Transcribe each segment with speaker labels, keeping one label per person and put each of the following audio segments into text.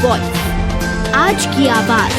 Speaker 1: Voice, आज की आवाज।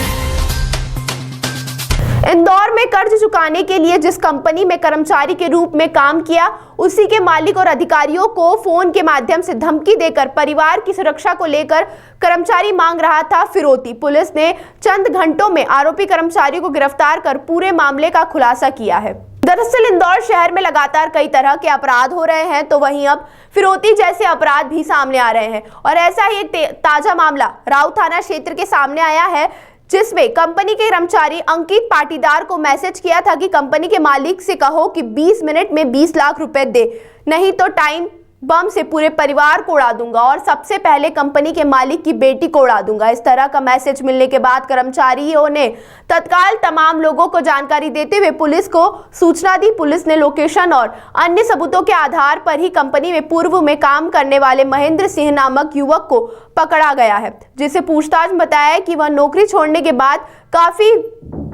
Speaker 2: इंदौर में कर्ज चुकाने के लिए जिस कंपनी में कर्मचारी के रूप में काम किया, उसी के मालिक और अधिकारियों को फोन के माध्यम से धमकी देकर परिवार की सुरक्षा को लेकर कर्मचारी मांग रहा था फिरौती। पुलिस ने चंद घंटों में आरोपी कर्मचारी को गिरफ्तार कर पूरे मामले का खुलासा किया है। दरअसल इंदौर शहर में लगातार कई तरह के अपराध हो रहे हैं, तो वहीं अब फिरौती जैसे अपराध भी सामने आ रहे हैं। और ऐसा ही एक ताजा मामला राउ थाना क्षेत्र के सामने आया है, जिसमें कंपनी के कर्मचारी अंकित पाटीदार को मैसेज किया था कि कंपनी के मालिक से कहो कि 20 मिनट में 20 लाख रुपए दे, नहीं तो टाइम बम से पूरे परिवार को उड़ा दूंगा और सबसे पहले कंपनी के मालिक की बेटी को उड़ा दूंगा। इस तरह का मैसेज मिलने के बाद कर्मचारियों ने तत्काल तमाम लोगों को जानकारी देते हुए पुलिस को सूचना दी। पुलिस ने लोकेशन और अन्य सबूतों के आधार पर ही कंपनी में पूर्व में काम करने वाले महेंद्र सिंह नामक युवक को पकड़ा गया है, जिसे पूछताछ में बताया कि वह नौकरी छोड़ने के बाद काफी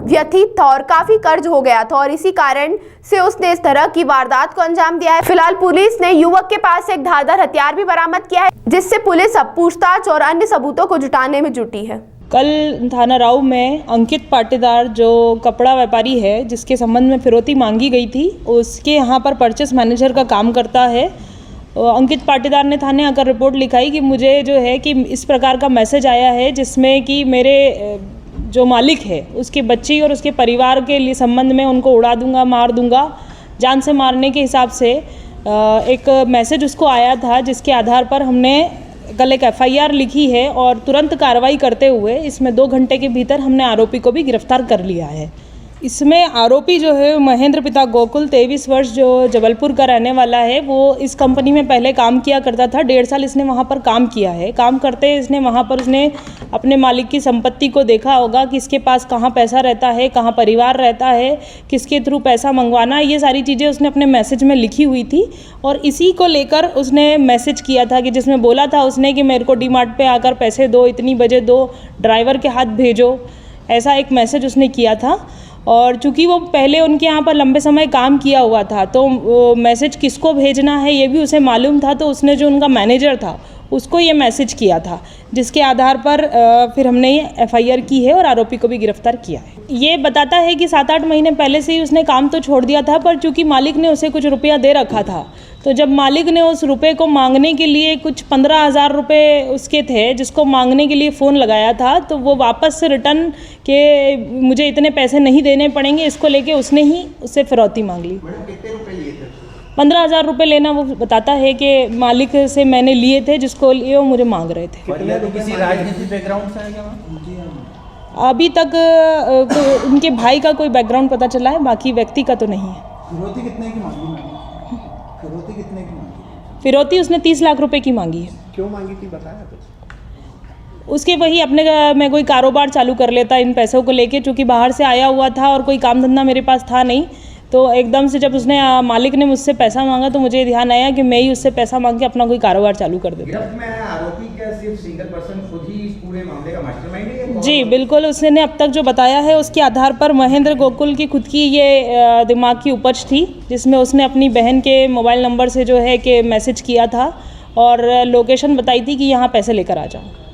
Speaker 2: व्यथित था और काफी कर्ज हो गया था और इसी कारण से उसने इस तरह की वारदात को अंजाम दिया है। फिलहाल पुलिस ने युवक के पास एक धारदार हथियार भी बरामद किया है, जिससे पुलिस अब पूछताछ और अन्य सबूतों को जुटाने में जुटी है।
Speaker 3: कल थाना राउ में अंकित पाटीदार जो कपड़ा व्यापारी है, जिसके संबंध में फिरौती मांगी गई थी, उसके यहाँ पर परचेस मैनेजर का काम करता है। अंकित पाटीदार ने थाने आकर रिपोर्ट लिखाई कि मुझे जो है कि इस प्रकार का मैसेज आया है, जिसमें कि मेरे जो मालिक है उसकी बच्ची और उसके परिवार के लिए संबंध में उनको उड़ा दूंगा, मार दूंगा, जान से मारने के हिसाब से एक मैसेज उसको आया था, जिसके आधार पर हमने कल एक FIR लिखी है और तुरंत कार्रवाई करते हुए इसमें 2 घंटे के भीतर हमने आरोपी को भी गिरफ्तार कर लिया है। इसमें आरोपी जो है महेंद्र पिता गोकुल 23 वर्ष जो जबलपुर का रहने वाला है, वो इस कंपनी में पहले काम किया करता था। 1.5 साल इसने वहाँ पर काम किया है। काम करते इसने वहाँ पर उसने अपने मालिक की संपत्ति को देखा होगा, किसके पास कहाँ पैसा रहता है, कहाँ परिवार रहता है, किसके थ्रू पैसा मंगवाना, ये सारी चीज़ें उसने अपने मैसेज में लिखी हुई थी। और इसी को लेकर उसने मैसेज किया था कि जिसमें बोला था उसने कि मेरे को डीमार्ट पे आकर पैसे दो, इतनी बजे दो, ड्राइवर के हाथ भेजो, ऐसा एक मैसेज उसने किया था। और चूंकि वो पहले उनके यहाँ पर लंबे समय काम किया हुआ था, तो मैसेज किसको भेजना है ये भी उसे मालूम था, तो उसने जो उनका मैनेजर था उसको ये मैसेज किया था, जिसके आधार पर फिर हमने ये FIR की है और आरोपी को भी गिरफ्तार किया है। ये बताता है कि 7-8 महीने पहले से ही उसने काम तो छोड़ दिया था, पर चूंकि मालिक ने उसे कुछ रुपया दे रखा था, तो जब मालिक ने उस रुपये को मांगने के लिए कुछ 15,000 रुपये उसके थे, जिसको मांगने के लिए फ़ोन लगाया था, तो वो वापस से रिटर्न के मुझे इतने पैसे नहीं देने पड़ेंगे, इसको लेके उसने ही उससे फिरौती मांग ली। 15,000 रुपये लेना वो बताता है कि मालिक से मैंने लिए थे, जिसको लिए वो मुझे मांग रहे थे।
Speaker 4: किसी राजनीतिक बैकग्राउंड से है क्या?
Speaker 3: अभी तक उनके भाई का कोई बैकग्राउंड पता चला है, बाकी व्यक्ति का तो नहीं है।
Speaker 4: फिरौती कितने की मांगी? फिरौती कितने की मांगी?
Speaker 3: फिरौती उसने 30 लाख रुपए की मांगी है।
Speaker 4: क्यों मांगी थी बताया कुछ?
Speaker 3: उसके वही अपने मैं कोई कारोबार चालू कर लेता इन पैसों को लेके, चूँकि बाहर से आया हुआ था और कोई काम धंधा मेरे पास था नहीं, तो एकदम से जब उसने मालिक ने मुझसे पैसा मांगा तो मुझे ध्यान आया कि मैं ही उससे पैसा मांग के अपना कोई कारोबार चालू कर देता हूँ।
Speaker 4: आरोपी क्या सिर्फ सिंगल पर्सन खुद ही इस पूरे मामले का मास्टरमाइंड है?
Speaker 3: जी बिल्कुल, उसने अब तक जो बताया है उसके आधार पर महेंद्र गोकुल की खुद की ये दिमाग की उपज थी, जिसमें उसने अपनी बहन के मोबाइल नंबर से जो है कि मैसेज किया था और लोकेशन बताई थी कि यहाँ पैसे लेकर आ जाओ।